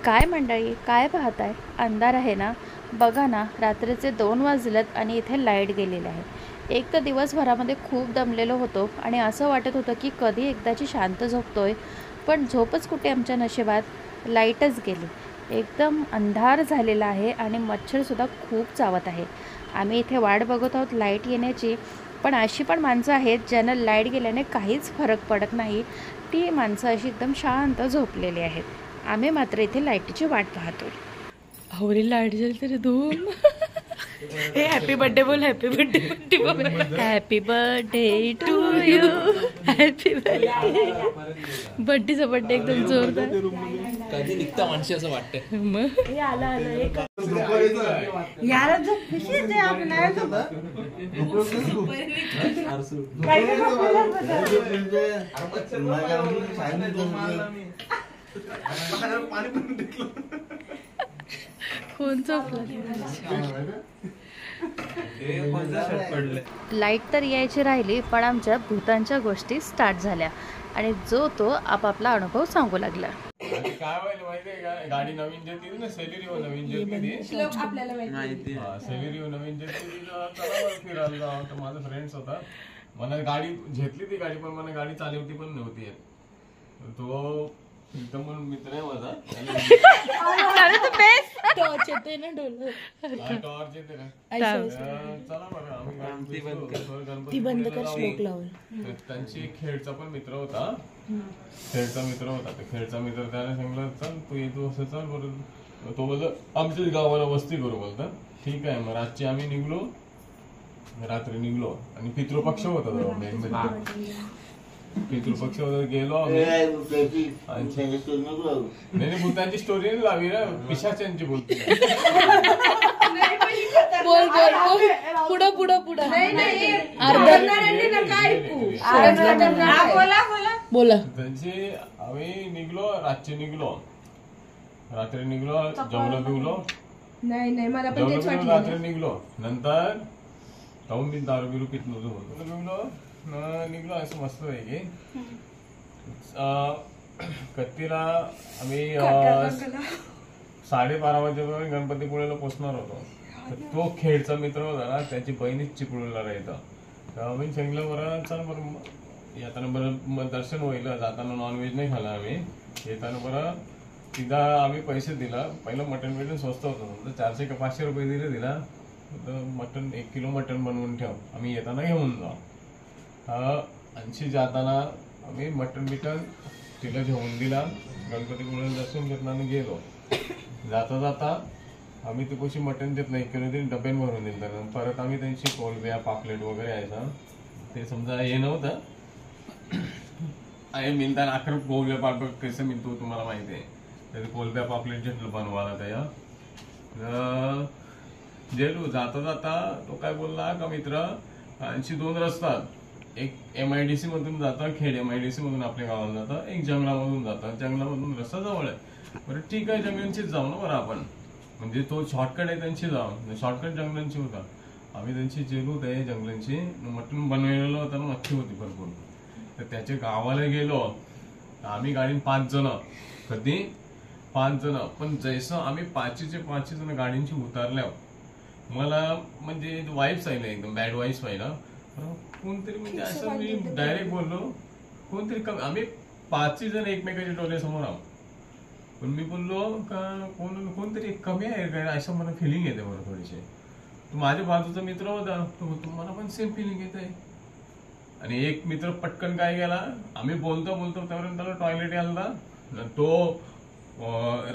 काय मंडळी, काय पाहताय? अंधार आहे ना? बघा ना, रात्रीचे 2 वाजलेत आणि इथे लाईट गेलेली आहे. एक तर दिवसभरामध्ये खूप दमलेलो होतो आणि असं वाटत होतं की कधी एकदाची शांत झोपतोय, पण झोपच कुठे आमच्या नशिबात. लाईटच गेली. एकदम अंधार झालेला आहे आणि मच्छरसुद्धा खूप चावत आहे. आम्ही इथे वाट बघत आहोत लाईट येण्याची, पण अशी पण माणसं आहेत ज्यांना लाईट गेल्याने काहीच फरक पडत नाही. ती माणसं अशी एकदम शांत झोपलेली आहेत. आम्ही मात्र इथे लाईटीची वाट पाहतोय. आवरी लाईट गेली तरी धूम. हे हॅपी बर्थडे बोल, हॅपी बर्थडे बर्थडे बोल. Happy birthday to you, happy birthday. बर्थडेचा बर्थडे एकदम जोरदार. कधी निघता माणशी असं वाटतंय. मग हे आलं यार जो खुशी आहे आपण नाही कोण झोपला? लाईट तर यायची राहिली, पण आमच्या भूतांच्या गोष्टी स्टार्ट झाल्या आणि जो तो आपापला अनुभव सांगू लागला. काय व्हायला माहितीये का, गाडी नवीन घेतली ना, सेलेरिओ नवीन घेतली, सेलेरिओ नवीन घेतली, फिरायला जावं तर माझा फ्रेंड्स होता. मला गाडी घेतली, ती गाडी पण मला गाडी चालवती पण नव्हती येत. तो एकदम मित्र आहे माझा, टॉर्च येते ना, चला बरं आम्ही त्यांची खेळचा पण मित्र होता, खेळचा मित्र त्याला सांगितलं चल तू येतो असं चल बरं. तो बोलतो आमच्याच गावाला वस्ती करू बोलता. ठीक आहे, मग रात्री आम्ही निघलो, रात्री निघलो आणि पितृपक्ष होता पितृपक्ष होता, गेलो आम्ही. नाही भूतांची स्टोरी नाही लावी ना, पिशाच्यांची बोलते. बोल बोल बोल, पुढं पुढं पुढं बोला. त्यांची आम्ही निघलो, रात्री निघलो, जेवलो बिवलो, रात्री निघलो. नंतर जाऊन बी दारू बिरू पित नव्हतो, निघलो असं मस्त आहे की कत्तीला आम्ही 12:30 वाजेपर्यंत गणपतीपुळेला पोचणार होतो. तर तो खेळचा मित्र होता ना, त्याची बहिणीच चिपळूणला राहायचा. तर आम्ही सांगितलं बरं चल बरं येताना बरं दर्शन होईल, जाताना नॉनव्हेज नाही खाल्लं आम्ही, येताना बरं तिला आम्ही पैसे दिला. पहिलं मटण स्वस्त होतं, 400 का 500 रुपये दिले तिला. मटण 1 किलो मटण बनवून ठेव, आम्ही येताना घेऊन जाऊ. अंशी जाताना आम्ही मटण तिला घेऊन दिला, गणपतीपुळे दर्शन घेतलं आणि गेलो. जाता जाता आम्ही ते कशी मटण देत नाही, 1 किलो तरी डब्यान भरून दिलं. परत आम्ही त्यांची कोलब्या पापलेट वगैरे यायचं, ते समजा हे नव्हतं. आहे मिळताना अखर कोलब्या पापलेट कसं मिळतो तुम्हाला माहिती आहे. त्याचे कोलब्या पापलेट घेतलं बनवायला त्या जेलू. जाता जाता तो काय बोलला का मित्र, 2 रस्ता, एक MIDC मधून जातं, खेड MIDC मधून आपल्या गावाला जातं, एक जंगलामधून जातं. जंगलामधून रस्ता जवळ आहे. बरं ठीक आहे, जंगलांचीच जाऊ ना बरं आपण, म्हणजे तो शॉर्टकट आहे त्यांची जाऊ, शॉर्टकट जंगलांची होता. आम्ही त्यांची जेलू आहे जंगलांची, मटण बनवलेलं होतं ना, मच्छी होती भरपूर. तर त्याच्या गावाला गेलो. आम्ही गाडीत 5 जण, कधी 5 जण, पण जैसं आम्ही 5चे जण गाडींची उतारल्यावर मला म्हणजे वाईब्स आल्या, एकदम बॅड वाईब्स व्हायला. कोणतरी म्हणजे असं मी डायरेक्ट बोललो, कोणतरी आम्ही 5 जण एकमेकाच्या डोळ्यासमोर आहोत, पण मी बोललो का कोणतरी कमी आहे का, असं मला फिलिंग येते बरं थोडीशी. तो माझ्या बाजूचा मित्र होता, तो बोलतो मला पण सेम फिलिंग येत आहे. आणि एक मित्र पटकन काय गेला, आम्ही बोलतो त्यावर त्याला टॉयलेट यायला. तो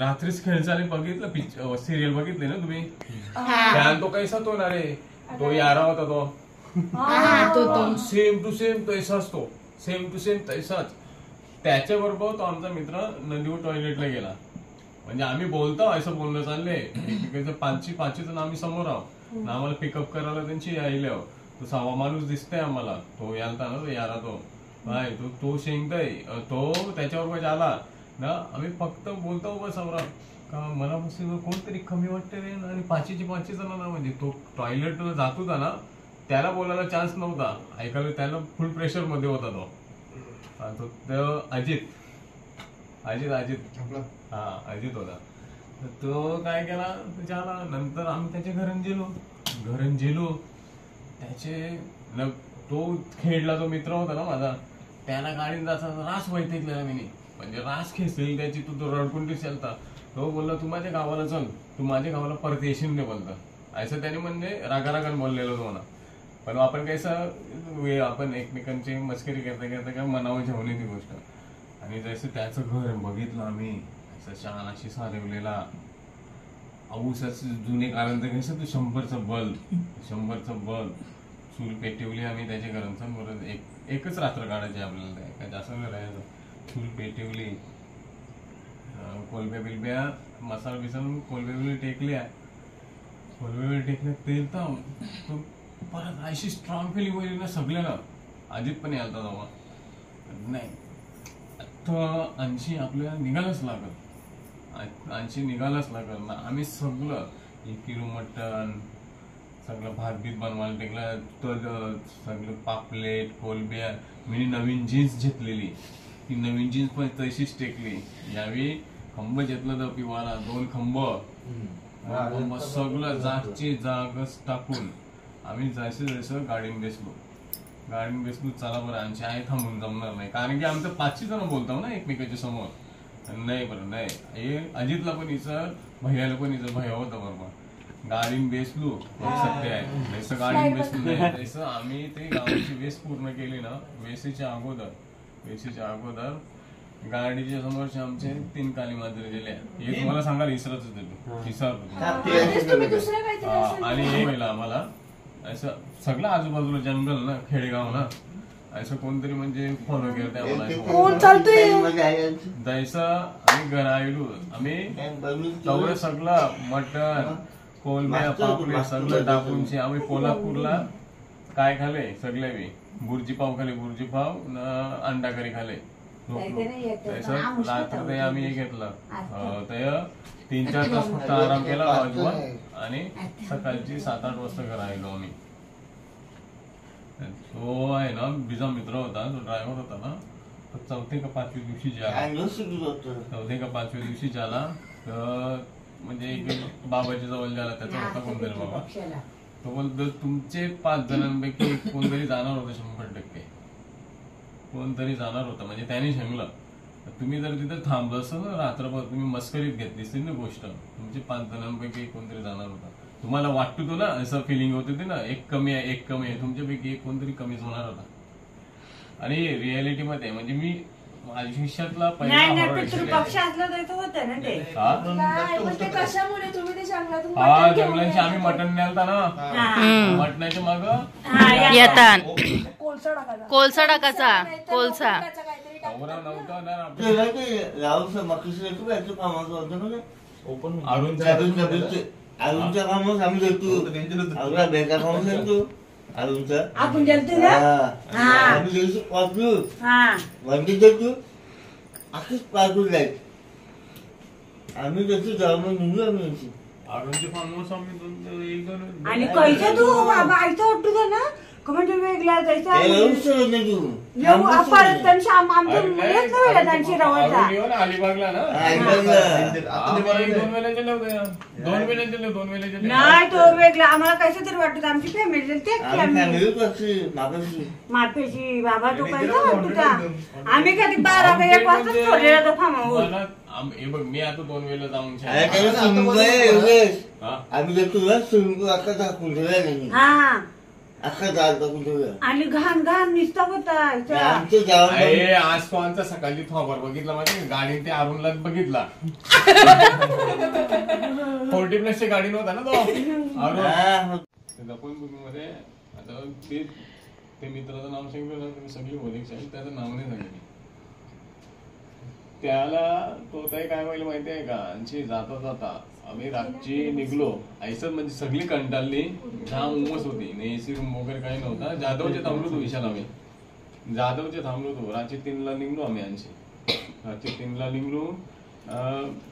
रात्रीच खेळचाली बघितलं, सिरियल बघितली ना तुम्ही, त्यान तो कैसा तो ना रे, तो यारा होता तो सेम टू सेम तैसाच, तो सेम टू सेम तैसाच. त्याच्याबरोबर तो आमचा मित्र नदीवर टॉयलेटला गेला. म्हणजे आम्ही बोलतो असं बोलणं चाललंय, 5 जण आम्ही समोर आहोत, आम्हाला पिकअप करायला त्यांची यायला. तो 6वा माणूस दिसतोय आम्हाला, तो यालता ना, तो यारा तो शेंगतय, तो त्याच्याबरोबर आला ना. आम्ही फक्त बोलतो बस आवरा का, मला कोणतरी कमी वाटते रे. आणि 5 जण ना, म्हणजे तो टॉयलेटला जात होता ना, त्याला बोलायला चान्स नव्हता, ऐकायला त्याला फुल प्रेशर मध्ये होता तो. अजित हा अजित होता. तर तो काय केला, झाला. नंतर आम्ही त्याच्या घरून गेलो त्याचे तो खेळला, जो मित्र होता ना माझा, त्याला गाडीत जाता रास वैतिकलेला मी, म्हणजे रास खेचलेली त्याची. तो रडकुंडी चालता. तो बोलला तू माझ्या गावाला चल, तू माझ्या गावाला परत येशील नाही बोलता. असं त्याने म्हणजे रागारागाने बोललेलं होतं मला. पण आपण कसं आपण एकमेकांची मस्करी करता करता काय मनावर घेऊन ती गोष्ट. आणि जसं त्याचं घर बघितलं आम्ही, असं छान अशी सारवलेला जुने कारण तर कसं तू 100चं बल्ब चूल पेटवली आम्ही त्याच्या घरांचा. बरं एकच रात्र काढायची आपल्याला, काय जास्त नाही राहायचं. चूल पेटवली, कोलब्या बिलब्या मसाला बिसाला कोलब्या टेकल्या तेल तर परत अशी स्ट्रॉंग फिलिंग होईल ना सगळ्याला. अजित पण यालता तेव्हा नाही आता 80 आपल्याला निघायलाच लागल ना. आम्ही सगळं 1 किलो मटण, सगळं भात बीत बनवायला टेकलं. तर सगळं पापलेट कोलब्या. मी नवीन जीन्स घेतलेली, ती नवीन जीन्स पण तशीच टेकली. यावेळी खंब घेतलं तर पिवाला 2 खंब. सगळं जागची जागच टाकून आम्ही जसं गाडीने बसलो. चला बरं आमची आई थांबून जमणार नाही, कारण की आमचं 5 जण बोलतो ना एकमेकाच्या समोर. नाही बरं नाही, हे अजितला पण इचर, भैयाला पण इचर. भैया होता बरोबर. गाडीने बेसलो सत्य आहे. जसं गाडीने बेसलो नाही तसं आम्ही ते गावाची वेस पूर्ण केली ना. वेसीच्या अगोदर गाडीच्या समोरचे आमचे 3 काली मांजरे गेल्या. हे तुम्हाला सांगायला आणि हे पहिला आम्हाला असं सगळं आजूबाजूला जंगल ना, खेडेगाव ना, असं कोणतरी म्हणजे फॉलो करते आम्हाला. जसं आम्ही घर आलो, आम्ही तेवढं सगळं मटण कोलब्या पापले सगळं टाकून आम्ही कोल्हापूरला काय खाले सगळे बी. बुर्जी पाव अंडा करी खाले. रात्री आम्ही हे घेतलं, 3-4 तास फक्त आराम केला वाजवून, आणि सकाळची 7-8 वाजता घर आलो आम्ही. तो आहे ना बिजा मित्र होता, जो ड्रायव्हर होता ना, तो 4थी का 5वी दिवशी झाला. तर म्हणजे एक बाबाच्या जवळ झाला, त्याचा होता कोणतरी बाबा. तो बोलतो तुमचे 5 जणांपैकी कोणतरी जाणार होतं, 100% कोणतरी जाणार होतं. म्हणजे त्याने सांगलं तुम्ही जर तिथे थांबलं असं ना रात्रभर, तुम्ही मस्करीत घेतली असती ना गोष्ट, तुमचे 5 जणांपैकी कोणतरी जाणार होता. तुम्हाला वाटतो तो ना, असं फिलिंग होत होती ना, एक कमी आहे तुमच्यापैकी एक कोणतरी कमीच होणार होता. आणि रिअलिटी मध्ये म्हणजे मी आयुष्यातला पहिला जंगलांची आम्ही मटण न्यालता ना, मटणाच्या माग कोळसा टाकायचा. अरुणच्या कामात आम्ही जातो, बेटा कामात जातो. अरुणचा आपण गेलतो ना, आम्ही गेलो वाचलो, वंडी जातो, अशीच पाठवून जायचं. आम्ही त्याची जाऊन निघलो आम्ही. अरुणचे फार्महाऊस आम्ही आणि कैसे तू बाबा आयचं वाटतो ना, म्हणजे वेगळा जायचा अलिबागला ना, 2 वेळेचे नाही तो वेगळा. आम्हाला कसं तरी वाटत, आमची फॅमिली माफेची बाबा. तो कैसा वाटतो, आम्ही कधी 12 का 1 वाजता सोडलेला तो फार्म हाऊस. हे बघ मी आता 2 वेळेला जाऊन आम्ही जातो आता दाखवून आणि घाण निसता होता. आज कोणचा सकाळची थोबर बघितला माहिती, गाडी ते अरुणला बघितला. 40+ गाडी नव्हता ना तो अरुण. मध्ये आता ते मित्राचं नाव सांगितलं ना, तुम्ही सगळी ओळख सांगितलं, त्याचं नाव नाही सांगितलं. त्याला तो काय व्हायला माहिती आहे का, आमची जाता आम्ही रात्री निघलो. ऐसच म्हणजे सगळी कंटाळली, जाम उमस होती, एसी रूम वगैरे काही नव्हता. जाधवचे थांबलो तो विशाल, आम्ही जाधवचे थांबलो तो. रात्री 3ला निघलो आम्ही. रात्री 3ला निघलो.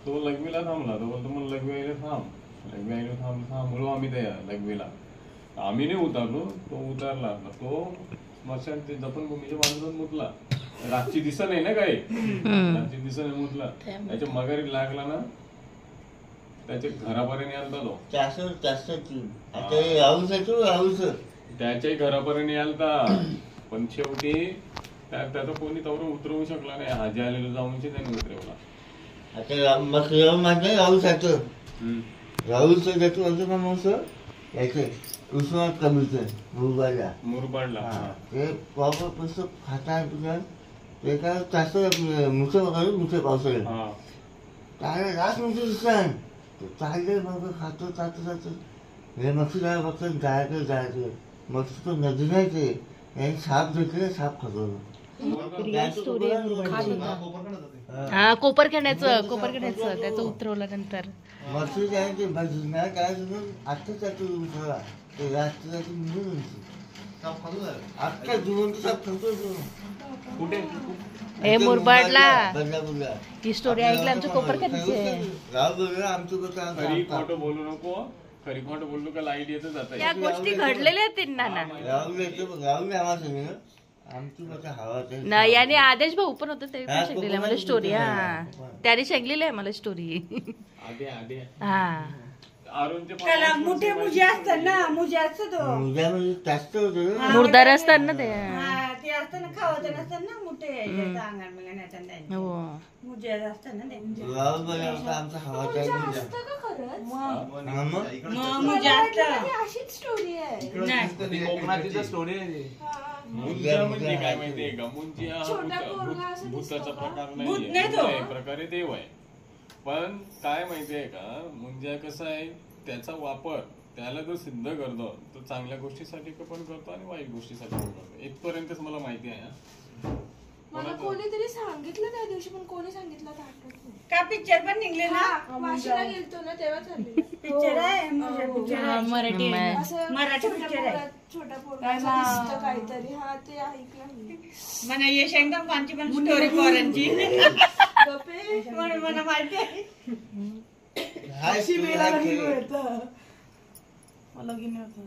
तो लघवीला थांबला. तो बोलतो मला लघवी आईला थांबलो आम्ही त्या लघवीला. आम्ही नाही उतरलो, तो उतरला. तो स्मशान ते जपनभूमीच्या बाजूला मुतला. रातची दिसत नाही ना काही, रातची दिसत नाही मुतला. त्याच्या मगारी लागला ना, त्याच्या घरापर्यंत यायला तो जास्त आता राहूच आहे तू राहूच. त्याच्याही घरापर्यंत यायला पण शेवटी त्याचं कोणी तवर उतरवू शकला नाही. हाजी आलेलं जाऊन त्याने उतरवला. आता मग माझं राहूच आहे राहूच त्याचं असं का मग याचे उस्मानात कमीचं मुरबाडला ते प्रॉपर कसं खाता तुझ्या ते काय जास्त मुसे वगैरे मुसे पावसाळ्यात हा काय रास मुसे दिसतात चालले मग खातो जातो हे मच्छी जायला बघतात जायचं मच्छी तो नदी नाही ते यांनी साप देखील साप खातो. हा कोपरखेड्याचं त्याचं उतरवल्यानंतर मच्छी जायचे नाही काय आत्ताच जातो तुमचा ते रात्री जातो निघून आत्ता जिवंत साप खातो कुठे हे मुरबाडला बदलापूरला ही स्टोरी ऐकली आमच्या कोपरखेड्याची आहे. गाव बघा आमचं कसं खरी खोटं बोलू नको. खरी खोटं बोललो का लाईट येतं जाता या गोष्टी घडलेल्या आहेत त्यांना ना. गावले आम्हाला सांगे ना आमची कसं हवा ना याने आदेश भाऊ पण होतं ते पण शेंगलेलं आहे मला स्टोरी. हा त्याने शेंगलेली आहे मला स्टोरी. आधी हा अरुणचे त्याला मोठे मुजे असतात ना मुजे असतो तो मुद्द्यामध्ये जास्त होतं ना. मुरदार असतात ना ते. हा, ते असतात ना खावत नसतात ना मोठे अंगण मला नाही हो मुजे असतात ना ते गाव बघा आमचा हवा मुजे असतं कोकणाची स्टोरी आहे. मुंजा म्हणजे काय माहितीये का? मुंजी हा भूताचा प्रकार नाहीये. एक प्रकारे देव आहे. पण काय माहितीये का मुंजा कसं आहे त्याचा वापर त्याला जो सिद्ध करतो तो चांगल्या गोष्टीसाठी पण करतो आणि वाईट गोष्टीसाठी पण करतो. इथपर्यंतच मला माहिती आहे. मला कोणीतरी सांगितलं त्या दिवशी पण कोणी सांगितलं तर आठवत नाही. का पिक्चर पण निघले ना वाशीला गेलतो ना तेव्हा चाललेलं. पिक्चर आहे पिक्चर आहे मराठी मराठी पिक्चर आहे छोटा पोरगा दिसतं काहीतरी. हा ते ऐकलं मी. मला यश एकदम कोणची पण स्टोरी पोरांची गप्पे म्हणून मला माहिती आहे. हाय मला गिनी होतं.